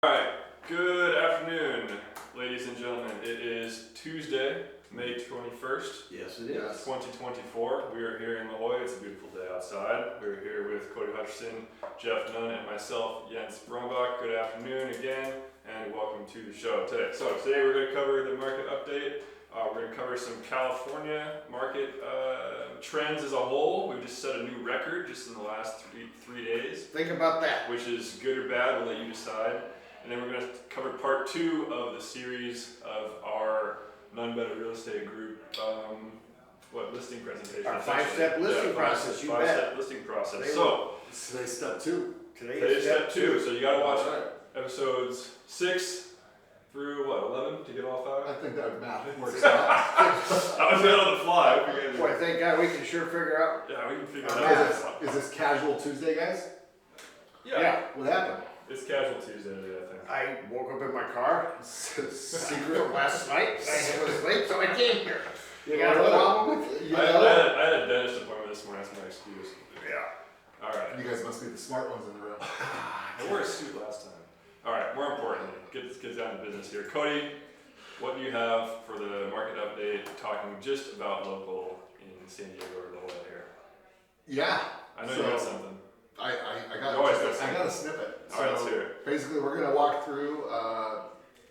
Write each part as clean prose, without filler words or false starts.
Alright, good afternoon, ladies and gentlemen. It is Tuesday, May 21st, Yes, it is. 2024. We are here in La Jolla. It's a beautiful day outside. We're here with Cody Hutchison, Jeff Nunn, and myself, Jens Brombach. Good afternoon again, and welcome to the show today. So today we're going to cover the market update. We're going to cover some California market trends as a whole. We've just set a new record just in the last three days. Think about that. Which is good or bad, we'll let you decide. And then we're going to cover part 2 of the series of our Nunn Real Estate Group listing presentation. Our 5-step listing process, you bet. 5-step listing process. So, today's step 2. Today's step 2. So you got to watch episodes 6 through 11 to get all 5? I think that math works out. I was out on the fly. Boy, thank God we can sure figure out. Yeah, we can figure it out. Is this casual Tuesday, guys? Yeah. What happened? It's casual Tuesday today, I think. I woke up in my car. Secret from last night. I was late, so I came here. You got a problem with it? I had a dentist appointment this morning. That's my excuse. Yeah. All right. You guys must be the smart ones in the room. I wore a suit last time. All right. More importantly, get down to business here. Cody, what do you have for the market update? Talking just about local in San Diego or La Jolla here. Yeah. I know you got something. I got a snippet. All right, let's hear it. Basically, we're going to walk through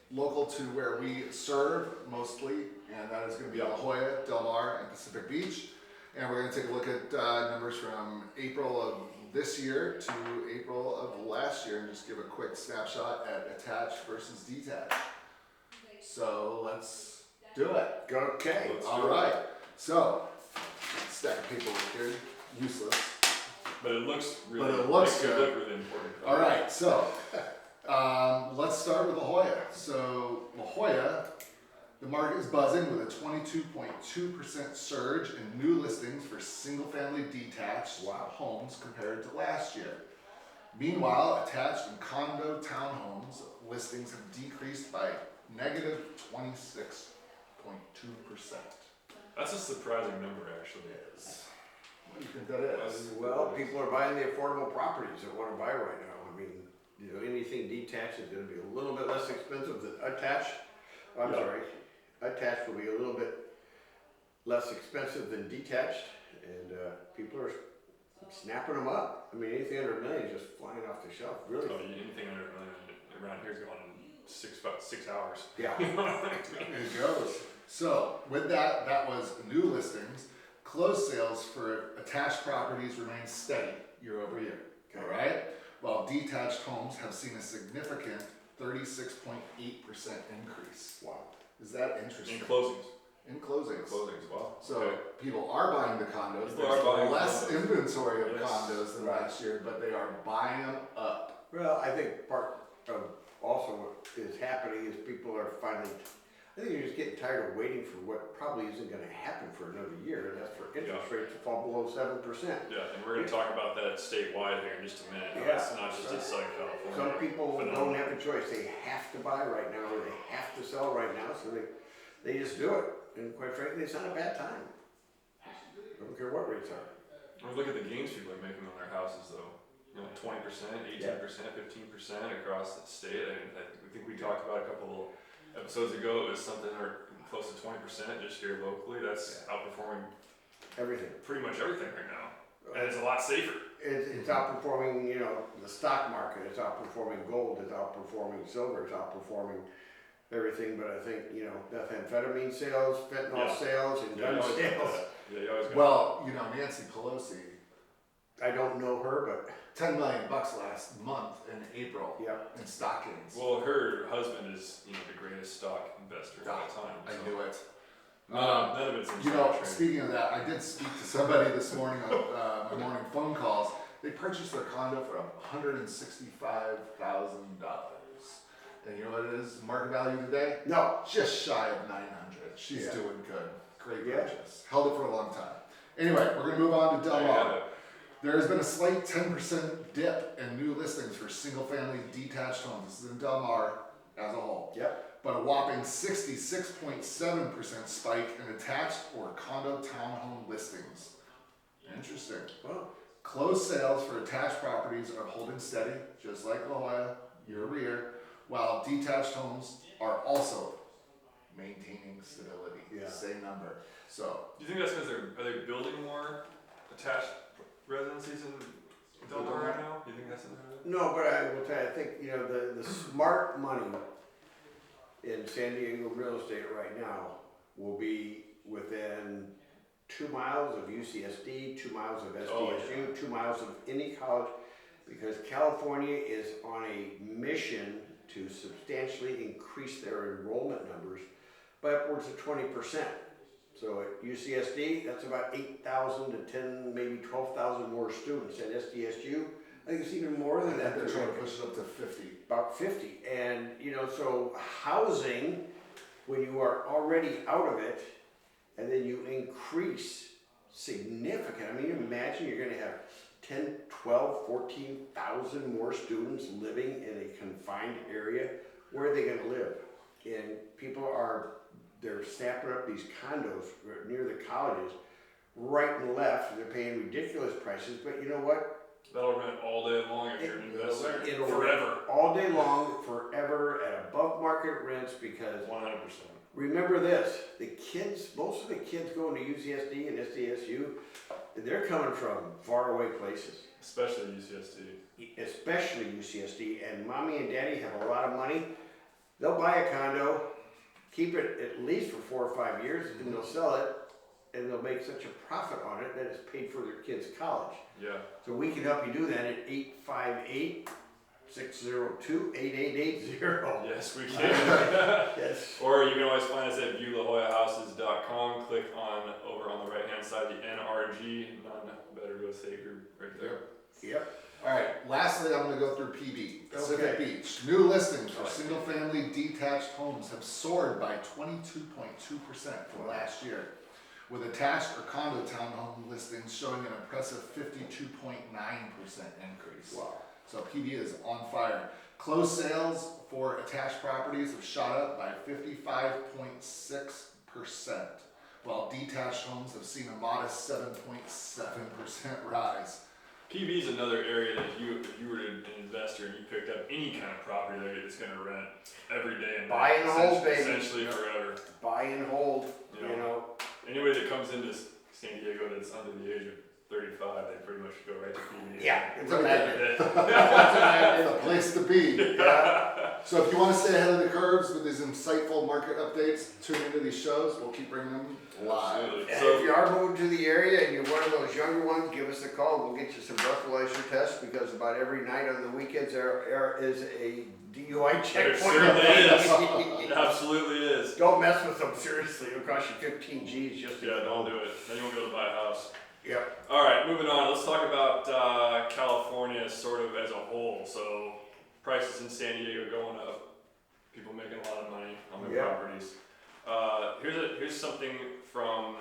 local to where we serve mostly, and that is going to be La Jolla, Del Mar, and Pacific Beach. And we're going to take a look at numbers from April of this year to April of last year and just give a quick snapshot at attached versus detached. So let's do it. Okay. All right. So, stack of paperwork here, useless. But it looks really, But it looks good. good. Really important. All right, so let's start with La Jolla. So La Jolla, the market is buzzing with a 22.2% surge in new listings for single-family detached homes compared to last year. Meanwhile, attached and condo townhomes listings have decreased by negative 26.2%. That's a surprising number, actually. What do you think that is? Well, people are buying the affordable properties they want to buy right now. I mean, anything detached is going to be a little bit less expensive than attached. Attached will be a little bit less expensive than detached, and people are snapping them up. I mean, anything under $1 million is just flying off the shelf, really. So anything under $1 million around here is going in about 6 hours. Yeah. There it goes. So with that was new listings. Closed sales for attached properties remain steady year over year. All right. While detached homes have seen a significant 36.8% increase. Wow. Is that interesting? In closings. In closings. Wow. So okay. people are buying the condos. People are buying less condos. inventory of condos than last year, but they are buying them up. Well, I think part of also what is happening is people are finally, I think you're just getting tired of waiting for what probably isn't going to happen for another year, and that's for interest rates to fall below 7%. Yeah, and we're going to talk about that statewide here in just a minute. Yeah. It's not just a Southern California. Some people don't have a choice. They have to buy right now, or they have to sell right now, so they just do it. And quite frankly, it's not a bad time. I don't care what rates are. Look at the gains people are making on their houses, though. 20%, 18%, 15% across the state. I think we talked about a couple episodes ago. It was something close to 20% just here locally. That's outperforming everything, pretty much everything right now, and it's a lot safer. It's outperforming, the stock market. It's outperforming gold. It's outperforming silver. It's outperforming everything. But I think methamphetamine sales, fentanyl sales, and gun sales. Well, Nancy Pelosi. I don't know her, but $10 million last month in April. Yep. In stock gains. Well, her husband is the greatest stock investor of all time. So. I knew it. None of it's speaking of that, I did speak to somebody this morning on my morning phone calls. They purchased their condo for $165,000. And you know what it is? Market value today? No. Just shy of 900. She's doing good. Great Yeah. purchase. Held it for a long time. Anyway, we're going to move on to Del Mar. There has been a slight 10% dip in new listings for single-family detached homes. This is in Del Mar as a whole. Yep. But a whopping 66.7% spike in attached or condo townhome listings. Interesting. Well, Closed sales for attached properties are holding steady, just like La Jolla, year over year, while detached homes are also maintaining stability. Yeah. Same number. So Do you think that's because are they building more attached residencies in Delaware right now? Do you think that's something? No, but I will tell you, I think, you know, the smart money in San Diego real estate right now will be within 2 miles of UCSD, 2 miles of SDSU, Oh, yeah. 2 miles of any college, because California is on a mission to substantially increase their enrollment numbers by upwards of 20%. So at UCSD, that's about 8,000 to 10, maybe 12,000 more students. At SDSU, I think it's even more than that. they're trying to push it up to 50. About 50. And, you know, so housing, when you are already out of it, and then you increase significant, I mean, imagine you're gonna have 10, 12, 14,000 more students living in a confined area. Where are they gonna live? And people they're snapping up these condos near the colleges, right and left, and they're paying ridiculous prices, but you know what? That'll rent all day long if you're an investor. It'll Forever. rent all day long, forever, at above market rents, because 100%. remember this, most of the kids going to UCSD and SDSU, they're coming from faraway places. Especially UCSD. Especially UCSD, and mommy and daddy have a lot of money. They'll buy a condo, keep it at least for 4 or 5 years, and they'll sell it, and they'll make such a profit on it that it's paid for their kids' college. Yeah. So we can help you do that at 858-602-8880. Yes, we can. Yes. Or you can always find us at viewlajollahouses.com. Click on over on the right hand side the NRG, Nunn Better Real Estate Group, right there. Yep. All right, lastly, I'm going to go through PB, Pacific Okay. Beach. New listings for single-family detached homes have soared by 22.2% from last year, with attached or condo townhome listings showing an impressive 52.9% increase. Wow. So PB is on fire. Closed sales for attached properties have shot up by 55.6%, while detached homes have seen a modest 7.7% rise. PB is another area that if you were an investor and you picked up any kind of property that it's going to rent every day and Buy and hold, baby. essentially forever. Buy and hold, You you know. Anybody that comes into San Diego that's under the age of 35, they pretty much go right to PB. Yeah, it's a magnet. It's a place to be. Yeah. So if you want to stay ahead of the curves with these insightful market updates, tune into these shows. We'll keep bringing them live. Absolutely. And So, if you are moving to the area and you're one of those younger ones, give us a call. We'll get you some breathalyzer tests, because about every night on the weekends there is a DUI there checkpoint. certainly is. It absolutely is. Don't mess with them, seriously. It'll cost you 15 G's just to Yeah, don't do it. Then you won't be able to buy a house. Yep. All right, moving on. Let's talk about California sort of as a whole. So prices in San Diego going up. People making a lot of money on their Yeah. properties. Here's something from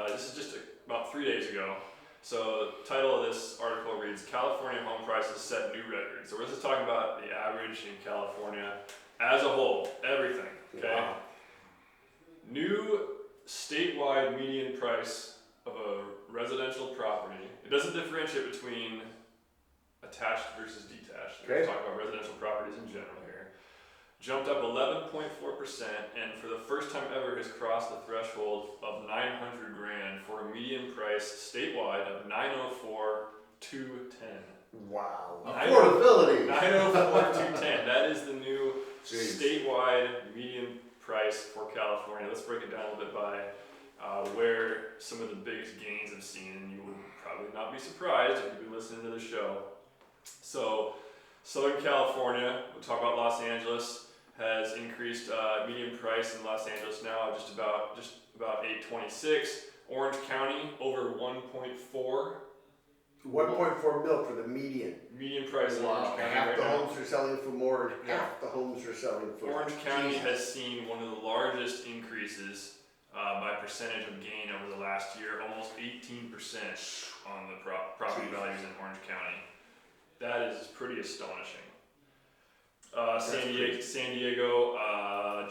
this is just about 3 days ago. So the title of this article reads, California home prices set new records. So we're just talking about the average in California as a whole, everything. Okay. Wow. New statewide median price of a residential property. It doesn't differentiate between attached versus detached. We're Okay. talking about residential properties in general here. Jumped up 11.4%, and for the first time ever has crossed the threshold of 900 grand for a median price statewide of 904,210. Wow. Affordability. 904,210. That is the new Jeez. statewide median price for California. Let's break it down a little bit by where some of the biggest gains have seen, and you would probably not be surprised if you've been listening to the show. So, Southern California, we'll talk about Los Angeles, has increased median price in Los Angeles now just about $826. Orange County over 1.4 1.4 mil for the median. median price in Wow. Orange County Half right the now. homes are selling for more. Yeah. Half the homes are selling for. Orange County Jesus. has seen one of the largest increases by percentage of gain over the last year, almost 18% on the property values in Orange County. That is pretty astonishing. San Diego,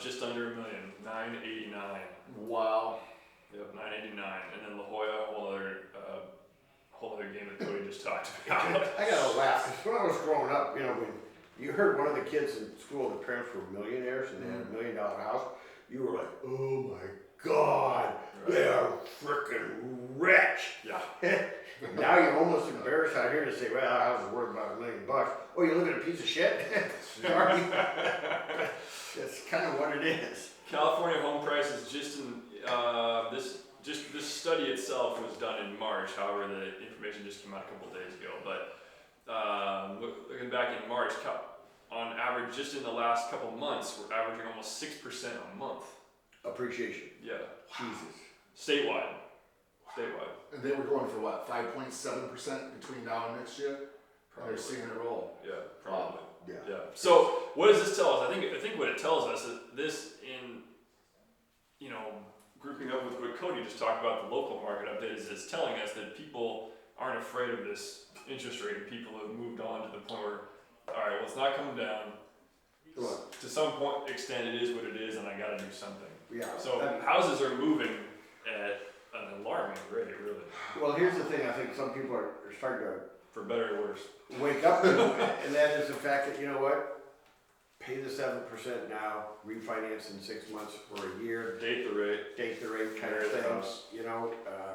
just under $1 million, 989. Wow. Yep, 989, and then La Jolla, whole other game that Cody just talked about. I gotta laugh, 'cause when I was growing up, you know, when You heard one of the kids in school, the parents were millionaires and they had $1 million house. You were like, oh my God, they are freaking rich. Yeah. Now you're almost embarrassed out here to say, well, our house is worth about $1 million. Oh, you live in a piece of shit? Sorry. That's kind of what it is. California home prices just in this study itself was done in March. However, the information just came out a couple days ago. But looking back in March, on average, just in the last couple months, we're averaging almost 6% a month. Appreciation. Yeah. Jesus. Statewide. And they were going for what, 5.7% between now and next year? They're seeing it roll. Yeah, probably. Yeah. So what does this tell us? I think what it tells us is this grouping up with what Cody just talked about, the local market update, is it's telling us that people aren't afraid of this interest rate, and people have moved on to the point where, all right, well, it's not coming down. To some extent, it is what it is, and I got to do something. Yeah. So houses are moving at an alarming rate, really. Well, here's the thing. I think some people are starting to, For better or worse. wake up to, and that is the fact that, you know what? Pay the 7% now, refinance in 6 months or a year, Date the rate. kind of things.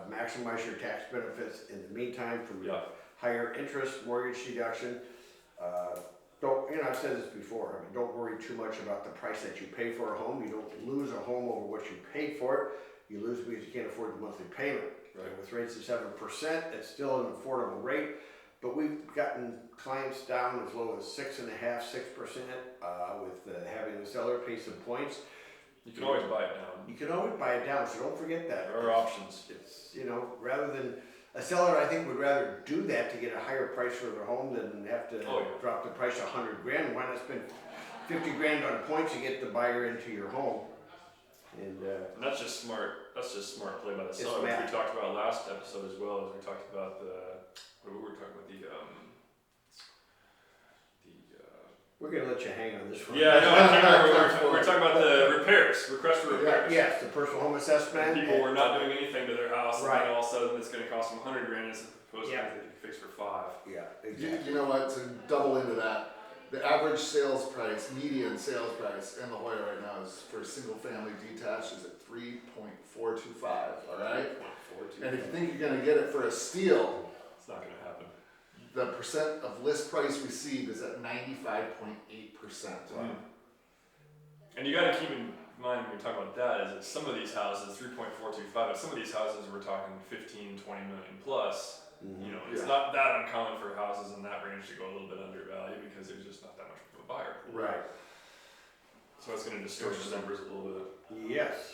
Maximize your tax benefits in the meantime from your higher interest mortgage deduction. I've said this before. Don't worry too much about the price that you pay for a home. You don't lose a home over what you paid for it. You lose because you can't afford the monthly payment. Right. With rates of 7%, it's still an affordable rate. But we've gotten clients down as low as 6.5%, 6%, with having the seller pay some points. You can always buy it down. You can always buy it down, so don't forget that. There are options. It's, rather than, a seller I think would rather do that to get a higher price for their home than have to drop the price $100,000. Why not spend $50,000 on points to get the buyer into your home? And that's just smart. That's just smart play by the seller, which we talked about last episode as well. As we talked about we were talking about we're gonna let you hang on this one. Yeah, no, I can't remember. We're talking about the repairs, request for repairs. Yes, the personal home assessment. And people were not doing anything to their house, right. And then all of a sudden it's going to cost them $100,000 as opposed to they can fix for $5,000. Yeah, exactly. You know what? To double into that, the average sales price, median sales price in La Jolla right now is for single family detached is at 3.425. All right. 3.425. And if you think you're going to get it for a steal, it's not going to happen. The percent of list price received is at 95.8%. Wow. And you got to keep in mind when we talk about that is that some of these houses, 3.425, but some of these houses we're talking 15, 20 million plus. Mm-hmm. It's not that uncommon for houses in that range to go a little bit undervalued because there's just not that much of a buyer. Right. So it's going to distort the numbers a little bit. Yes.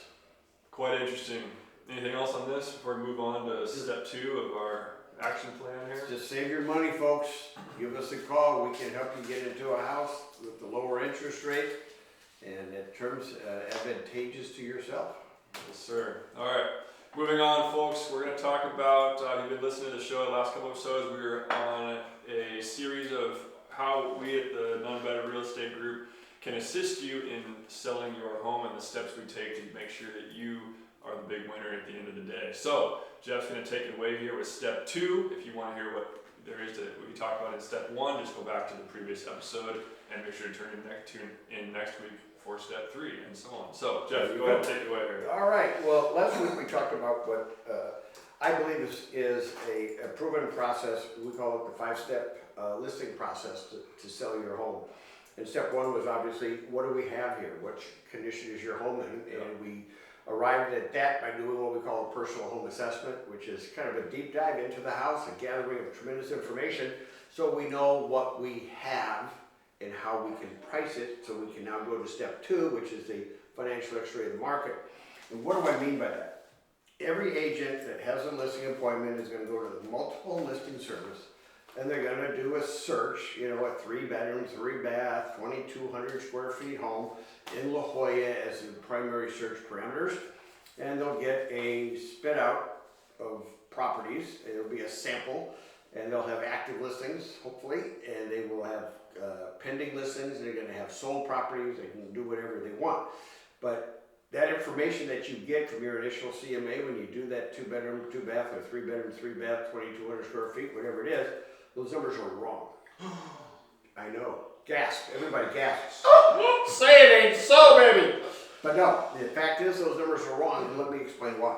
Quite interesting. Anything else on this before we move on to step 2 of our action plan here? Just save your money, folks. Give us a call. We can help you get into a house with the lower interest rate and at terms advantageous to yourself. Yes, sir. All right. Moving on, folks. We're going to talk about, you've been listening to the show the last couple of episodes. We were on a series of how we at the Nunn Better Real Estate Group can assist you in selling your home and the steps we take to make sure that you are the big winner at the end of the day. So Jeff's going to take it away here with step 2. If you want to hear what there is what we talked about in step 1, just go back to the previous episode and make sure to tune in next week for step 3 and so on. So Jeff, go ahead and take it away here. All right. Well, last week we talked about what I believe is a proven process. We call it the 5-step listing process to sell your home. And step 1 was obviously, what do we have here? What condition is your home in? And we arrived at that by doing what we call a personal home assessment, which is kind of a deep dive into the house, a gathering of tremendous information, so we know what we have and how we can price it, so we can now go to step 2, which is the financial x-ray of the market. And what do I mean by that? Every agent that has a listing appointment is going to go to the multiple listing service, and they're going to do a search, a 3-bedroom, 3-bath, 2,200 square feet home in La Jolla as the primary search parameters. And they'll get a spit out of properties. It'll be a sample, and they'll have active listings, hopefully, and they will have pending listings. They're going to have sold properties. They can do whatever they want. But that information that you get from your initial CMA when you do that 2-bedroom, 2-bath, or 3-bedroom, 3-bath, 2,200 square feet, whatever it is, those numbers are wrong. I know. gasp. Everybody gasps. Oh, say it ain't so, baby. But no, the fact is those numbers are wrong, and let me explain why.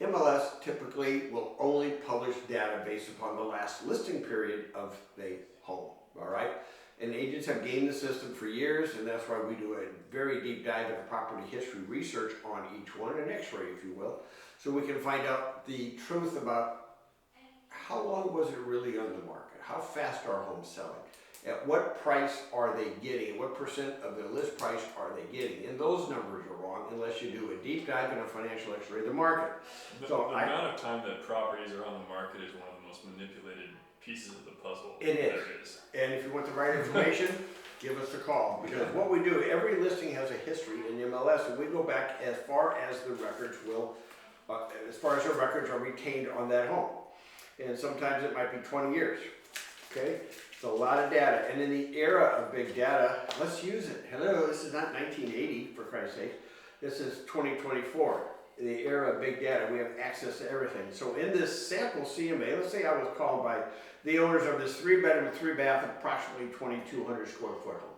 MLS typically will only publish data based upon the last listing period of the home, all right? And agents have gamed the system for years, and that's why we do a very deep dive into property history research on each one, an x-ray if you will, so we can find out the truth about how long was it really on the market, how fast are homes selling, at what price are they getting, what percent of their list price are they getting, and those numbers are wrong unless you do a deep dive in a financial x-ray of the market. The amount of time that properties are on the market is one of the most manipulated pieces of the puzzle. It is. There is. And if you want the right information, give us a call. Because what we do, every listing has a history in MLS, and we go back as far as the records the records are retained on that home. And sometimes it might be 20 years. Okay? It's a lot of data. And in the era of big data, let's use it. Hello, this is not 1980, for Christ's sake. This is 2024. In the era of big data, we have access to everything. So in this sample CMA, let's say I was called by the owners of this 3-bedroom, 3-bath, approximately 2,200 square foot home.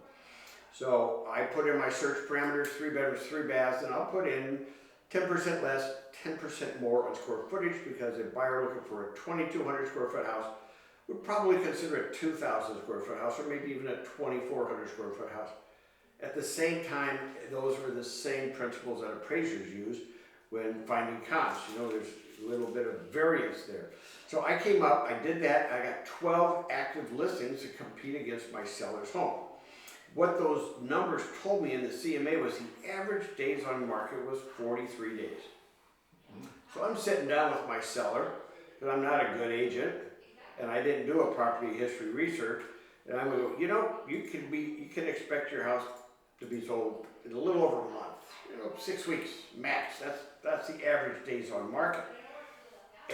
So I put in my search parameters, 3 bedrooms, 3 baths, and I'll put in 10% less, 10% more on square footage, because a buyer looking for a 2,200 square foot house would probably consider a 2,000 square foot house, or maybe even a 2,400 square foot house. At the same time, those were the same principles that appraisers use when finding comps. You know, there's a little bit of variance there. So I came up, I did that, I got 12 active listings to compete against my seller's home. What those numbers told me in the CMA was the average days on market was 43 days. So I'm sitting down with my seller, because I'm not a good agent, and I didn't do a property history research, and I'm gonna go, you know, you can expect your house to be sold in a little over a month, 6 weeks max. That's the average days on market.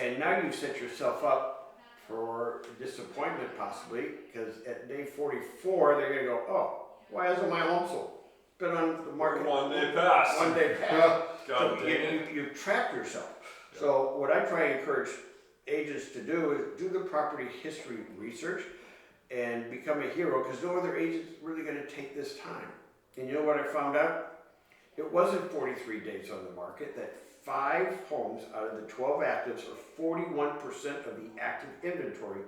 And now you've set yourself up for disappointment possibly, because at day 44 they're gonna go, oh, why hasn't my home sold? Been on the market 1 day past. 1 day past. God So dang it. you trap yourself. Yeah. So what I try to encourage agents to do is do the property history research and become a hero, because no other agent's really gonna take this time. And you know what I found out? It wasn't 43 days on the market, that 5 homes out of the 12 actives, or 41% of the active inventory,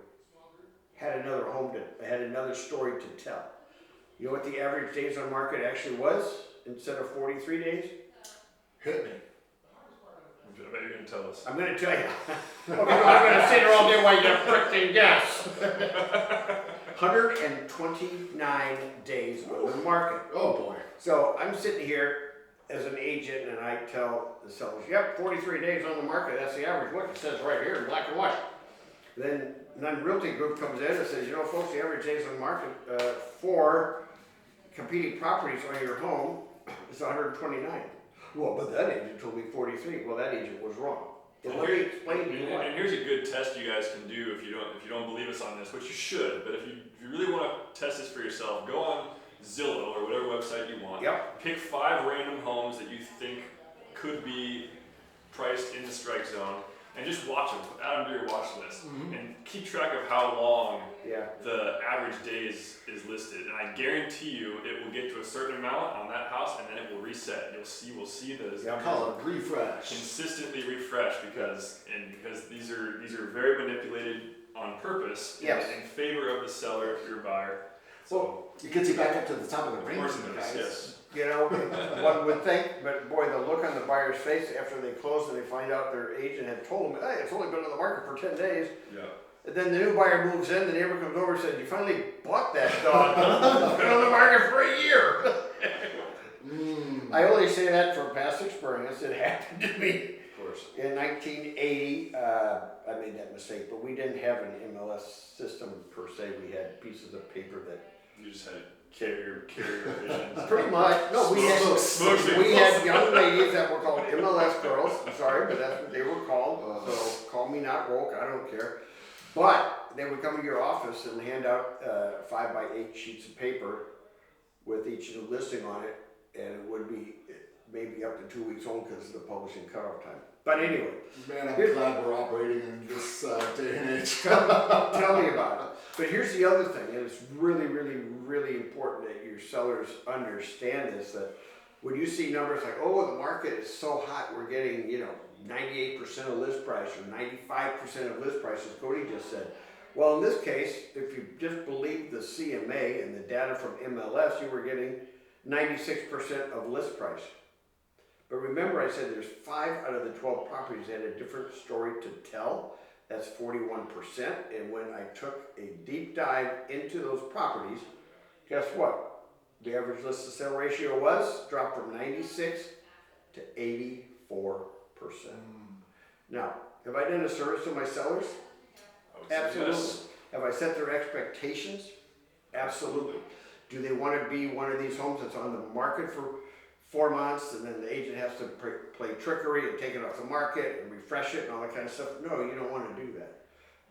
had another story to tell. You know what the average days on market actually was instead of 43 days? Hit me. I bet you're going to tell us. I'm going to tell you. Okay, I'm going to sit here all day while you freaking guess. 129 days on the market. Oh boy. So I'm sitting here as an agent, and I tell the sellers, yep, 43 days on the market, that's the average. Look, it says right here in black and white. Then Nunn Realty Group comes in and says, you know, folks, the average days on the market for competing properties on your home is 129. Well, but that agent told me 43. Well, that agent was wrong. And let me explain to you why. And here's a good test you guys can do if you don't believe us on this, which you should. But if you really want to test this for yourself, go on Zillow or whatever website you want. Yep. Pick 5 random homes that you think could be priced in the strike zone, and just watch them. Add them to your watch list, and keep track of how long the average days is listed. And I guarantee you, it will get to a certain amount on that house, and then it will reset. We'll see those Call it refresh. consistently refresh, because these are very manipulated on purpose in favor of the seller if you're a buyer. Well, it gets you back up to the top of the Of range, course it does, guys. yes. You know, one would think, but boy, the look on the buyer's face after they close and they find out their agent had told them, hey, it's only been on the market for 10 days. Yeah. And then the new buyer moves in, the neighbor comes over and says, you finally bought that dog. It's been on the market for a year. I only say that from past experience. It happened to me. Of course. In 1980, I made that mistake, but we didn't have an MLS system per se. We had pieces of paper that You just had carrier visions. pretty much. No, we had young ladies that were called MLS girls. I'm sorry, but that's what they were called. So call me not woke. I don't care. But they would come to your office and hand out 5 by 8 sheets of paper with each new listing on it, and it would be maybe up to 2 weeks old because of the publishing cutoff time. But anyway, Man, I'm Here's- glad we're operating in this day and age. tell me about it. But here's the other thing, and it's really, really, really important that your sellers understand this, that when you see numbers like, oh, the market is so hot, we're getting, 98% of list price or 95% of list price, as Cody just said. Well, in this case, if you just believe the CMA and the data from MLS, you were getting 96% of list price. But remember I said there's 5 out of the 12 properties that had a different story to tell. That's 41%. And when I took a deep dive into those properties, guess what? The average list to sale ratio dropped from 96 to 84%. Now, have I done a service to my sellers? I would say Absolutely. yes. Have I set their expectations? Absolutely. Do they want to be one of these homes that's on the market for 4 months and then the agent has to play trickery and take it off the market and refresh it and all that kind of stuff? No, you don't want to do that.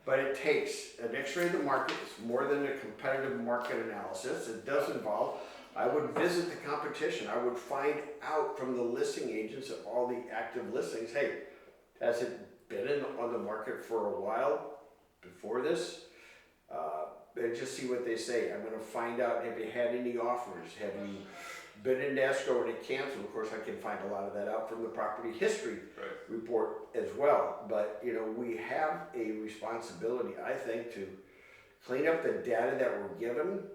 But it takes an x-ray of the market. It's more than a competitive market analysis. It does involve, I would visit the competition. I would find out from the listing agents of all the active listings, hey, has it been on the market for a while before this? And just see what they say. I'm going to find out, have you had any offers? Have you been in escrow and it canceled? Of course, I can find a lot of that out from the property history report as well. But, we have a responsibility, I think, to clean up the data that we're given,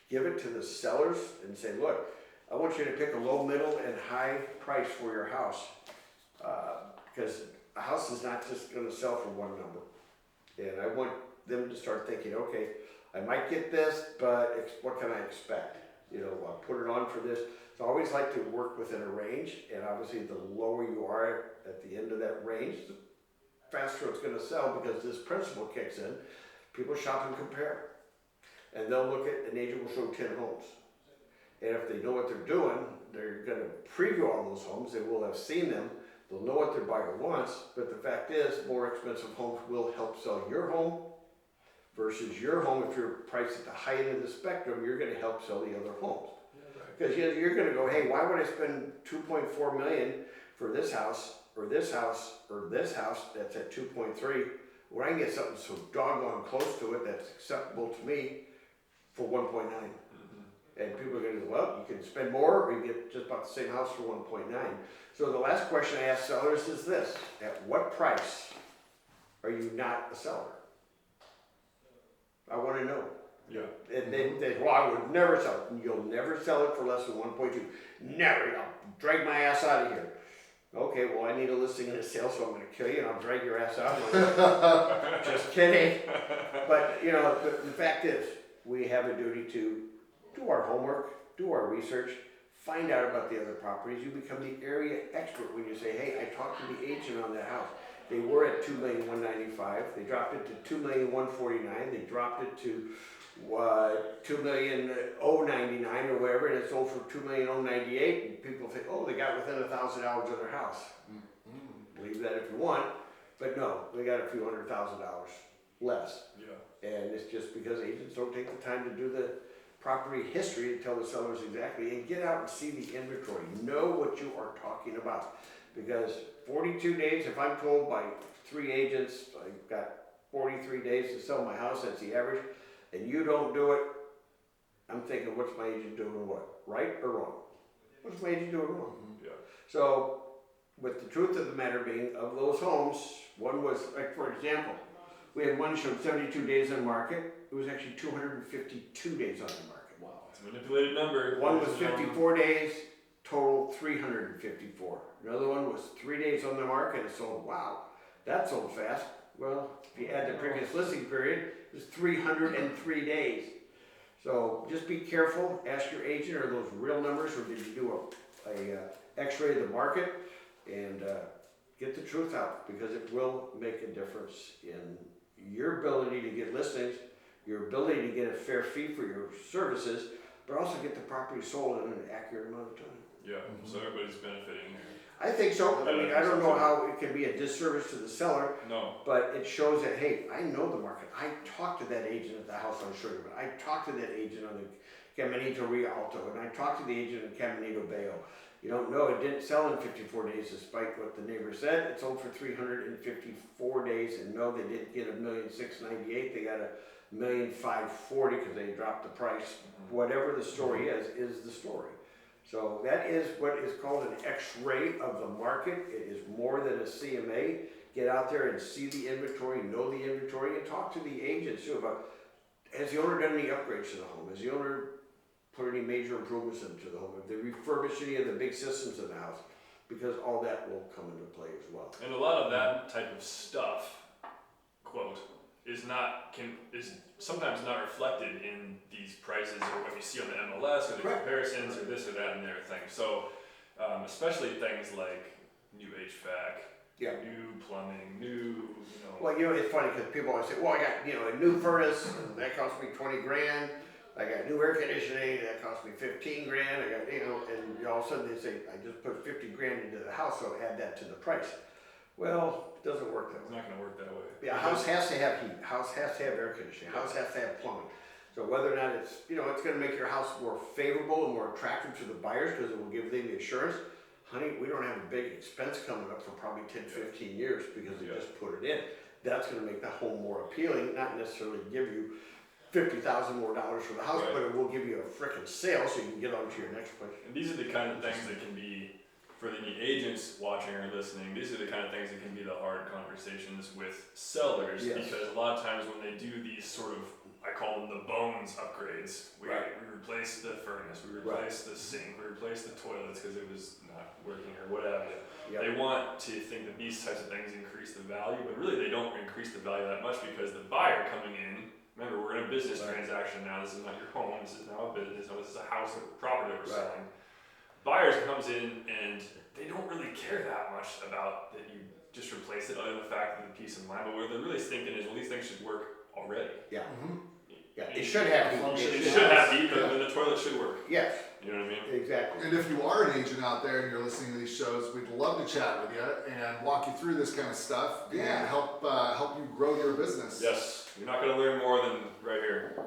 give it to the sellers and say, look, I want you to pick a low, middle, and high price for your house. Because a house is not just going to sell for one number. And I want them to start thinking, okay, I might get this, but what can I expect? I'll put it on for this. So I always like to work within a range, and obviously the lower you are at the end of that range, the faster it's going to sell because this principle kicks in. People shop and compare. And they'll look at, an agent will show 10 homes. And if they know what they're doing, they're going to preview all those homes. They will have seen them. They'll know what their buyer wants. But the fact is, more expensive homes will help sell your home versus your home. If you're priced at the high end of the spectrum, you're going to help sell the other homes. Because you're going to go, hey, why would I spend $2.4 million for this house or this house or this house that's at 2.3 when I can get something so doggone close to it that's acceptable to me for 1.9? And people are going to go, well, you can spend more or you get just about the same house for 1.9. So the last question I ask sellers is this: at what price are you not a seller? I want to know. Yeah. And they well, I would never sell it. You'll never sell it for less than 1.2. Never. I'll drag my ass out of here. Okay, well, I need a listing and a sale, so I'm going to kill you and I'll drag your ass out. Just kidding. But, the fact is, we have a duty to do our homework, do our research, find out about the other properties. You become the area expert when you say, hey, I talked to the agent on that house. They were at $2,195,000. They dropped it to $2,149,000. They dropped it to $2,099,000 or whatever, and it sold for $2,098,000. And people think, oh, they got within $1,000 of their house. Believe that if you want, but no, they got a few $100,000 less. Yeah. And it's just because agents don't take the time to do the property history to tell the sellers exactly, and get out and see the inventory. Know what you are talking about. Because 42 days, if I'm told by 3 agents, I've got 43 days to sell my house, that's the average, and you don't do it, I'm thinking, what's my agent doing what? Right or wrong? What's my agent doing wrong? Yeah. So, with the truth of the matter being, of those homes, one was, like for example, we had one showed 72 days on the market. It was actually 252 days on the market. Wow. It's a manipulated number. One was 54 days, total 354. Another one was 3 days on the market and sold. Wow, that sold fast. Well, if you add the previous listing period, it was 303 days. So just be careful. Ask your agent, are those real numbers, or did you do a x-ray of the market? And get the truth out, because it will make a difference in your ability to get listings, your ability to get a fair fee for your services, but also get the property sold in an accurate amount of time. Yeah. So everybody's benefiting here. I think so. I mean, I don't know how it can be a disservice to the seller, No. but it shows that, hey, I know the market. I talked to that agent at the house on Sugarman. I talked to that agent on the Caminito Rialto, and I talked to the agent in Caminito Bayo. You don't know, it didn't sell in 54 days despite what the neighbor said. It sold for 354 days, and no, they didn't get $1,698,000. They got $1,540,000 because they dropped the price. Whatever the story is the story. So that is what is called an X-ray of the market. It is more than a CMA. Get out there and see the inventory, know the inventory, and talk to the agents too about, has the owner done any upgrades to the home? Has the owner put any major improvements into the home? Have they refurbished any of the big systems in the house? Because all that will come into play as well. And a lot of that type of stuff, quote, is sometimes not reflected in these prices or what you see on the MLS or the comparisons or this or that and the other thing. So, especially things like new HVAC, new plumbing, new, Well, it's funny because people always say, well, I got, a new furnace, and that cost me 20 grand. I got new air conditioning, that cost me 15 grand. I got, and all of a sudden they say, I just put 50 grand into the house, so add that to the price. Well, it doesn't work that way. It's not going to work that way. Yeah, a house has to have heat, house has to have air conditioning, house has to have plumbing. So whether or not it's, it's gonna make your house more favorable and more attractive to the buyers because it will give them the assurance, honey, we don't have a big expense coming up for probably 10, 15 years because they just put it in. That's gonna make the home more appealing, not necessarily give you $50,000 more for the house, but it will give you a frickin' sale so you can get on to your next place. And these are the kind of things that can be, for any agents watching or listening, these are the kind of things that can be the hard conversations with sellers because a lot of times when they do these sort of, I call them the bones upgrades, we replace the furnace, we replace the sink, we replace the toilets because it was not working or whatever. They want to think that these types of things increase the value, but really they don't increase the value that much because the buyer coming in, remember we're in a business transaction now, this is not your home, this is now a business, this is a house or property that we're selling. Buyers comes in and they don't really care that much about that you just replace it other than the fact that the peace of mind, but what they're really thinking is, well, these things should work already. Yeah, it should have heat. It should have heat, but the toilet should work. Yes. You know what I mean? Exactly. And if you are an agent out there and you're listening to these shows, we'd love to chat with you and walk you through this kind of stuff and help you grow your business. Yes, you're not going to learn more than right here.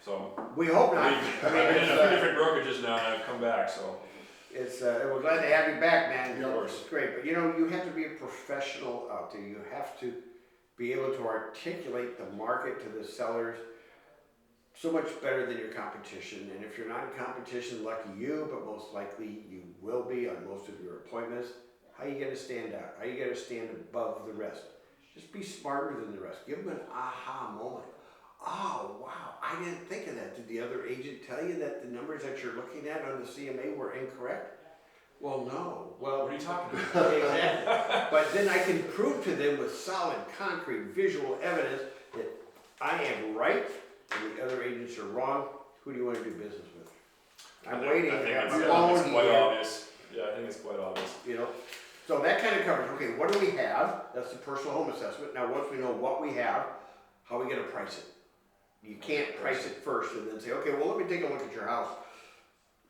So we hope not. I've been in a few different brokerages now, and I've come back. So we're glad to have you back, man. Of course. It's great, but you have to be a professional out there. You have to be able to articulate the market to the sellers so much better than your competition. And if you're not in competition, lucky you, but most likely you will be on most of your appointments. How are you going to stand out? How are you going to stand above the rest? Just be smarter than the rest. Give them an aha moment. Oh, wow, I didn't think of that. Did the other agent tell you that the numbers that you're looking at on the CMA were incorrect? Well, no. Well, what are you talking about? Exactly. But then I can prove to them with solid, concrete, visual evidence that I am right and the other agents are wrong. Who do you want to do business with? I'm waiting. I think it's quite obvious. Yeah, I think it's quite obvious. So that kind of covers, okay, what do we have? That's the personal home assessment. Now, once we know what we have, how are we going to price it? You can't price it first and then say, okay, well, let me take a look at your house.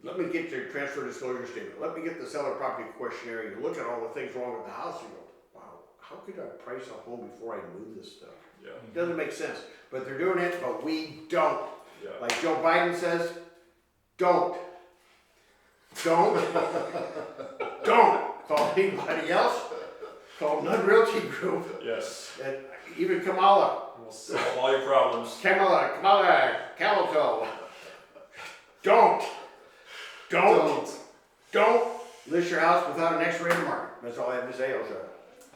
Let me get your transfer disclosure statement. Let me get the seller property questionnaire. You look at all the things wrong with the house and you go, wow, how could I price a home before I knew this stuff? Yeah. It doesn't make sense. But they're doing it, but we don't. Yeah. Like Joe Biden says, don't. Don't. Don't. Call anybody else. Call Nunn Realty Group. Yes. And even Kamala. We'll solve all your problems. Kamala, Calico. Don't list your house without an X-rated market. That's all I have to say, Elsa.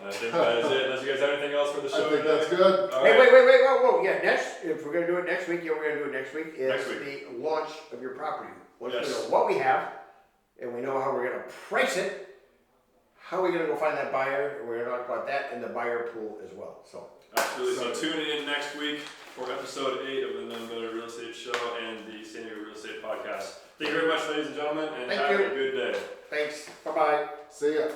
I think that is it. Unless you guys have anything else for the show I think today? that's good. All Hey, right. wait, whoa. Yeah, if we're gonna do it next week, we're gonna do it next week, is Next week. the launch of your property. Once we Yes. know what we have, and we know how we're gonna price it, how are we gonna go find that buyer? And we're gonna talk about that in the buyer pool as well, so. Absolutely. So tune in next week for episode 8 of the Nunn Real Estate Show and the San Diego Real Estate Podcast. Thank you very much, ladies and gentlemen, and Thank have you. a good day. Thanks, bye-bye. See ya.